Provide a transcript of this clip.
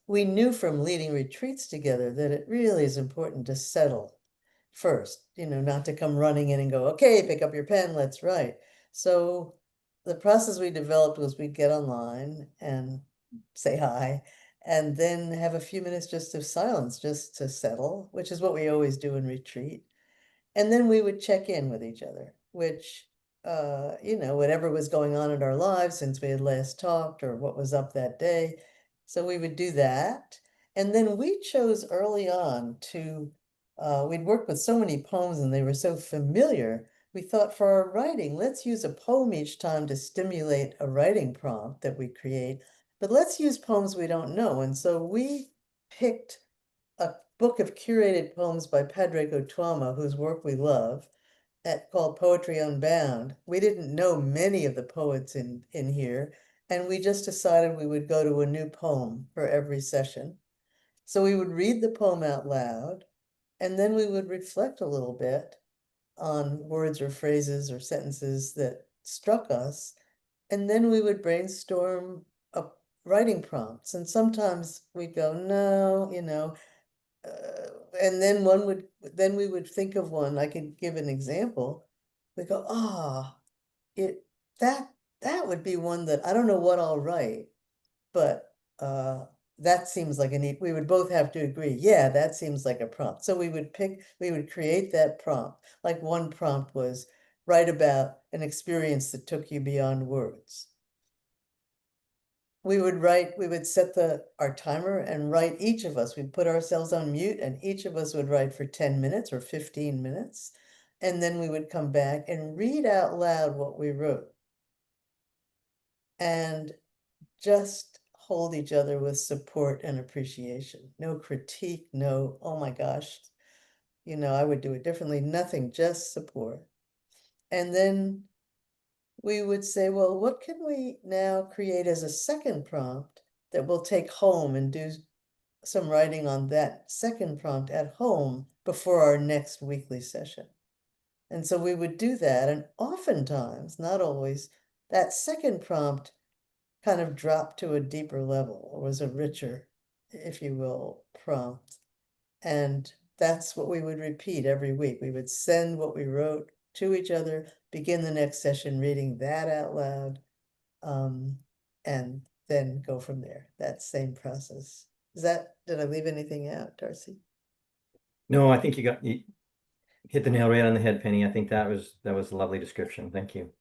we knew from leading retreats together that it really is important to settle first, not to come running in and go, okay, pick up your pen, let's write. So the process we developed was we'd get online and say hi, and then have a few minutes just of silence, just to settle, which is what we always do in retreat. And then we would check in with each other, which, whatever was going on in our lives since we had last talked or what was up that day. So we would do that. And then we chose early on we'd worked with so many poems and they were so familiar. We thought for our writing, let's use a poem each time to stimulate a writing prompt that we create, but let's use poems we don't know. And so we picked a book of curated poems by Padraig Ó Tuama, whose work we love, called Poetry Unbound. We didn't know many of the poets in here, and we just decided we would go to a new poem for every session. So we would read the poem out loud, and then we would reflect a little bit on words or phrases or sentences that struck us, and then we would brainstorm writing prompts. And sometimes we'd go, no, and then we would think of one. I could give an example. We go, it that that would be one that I don't know what I'll write, but that seems like a neat. We would both have to agree. Yeah, that seems like a prompt. So we would create that prompt. Like one prompt was write about an experience that took you beyond words. We would set our timer and write, each of us, we'd put ourselves on mute and each of us would write for 10 minutes or 15 minutes. And then we would come back and read out loud what we wrote. And just hold each other with support and appreciation. No critique, no, oh my gosh, I would do it differently, nothing, just support. And then we would say, well, what can we now create as a second prompt that we'll take home and do some writing on that second prompt at home before our next weekly session? And so we would do that. And oftentimes, not always, that second prompt kind of dropped to a deeper level or was a richer, if you will, prompt. And that's what we would repeat every week. We would send what we wrote to each other, begin the next session reading that out loud, and then go from there. That same process. Did I leave anything out, Darcy? No, I think you hit the nail right on the head, Penny. I think that was a lovely description. Thank you.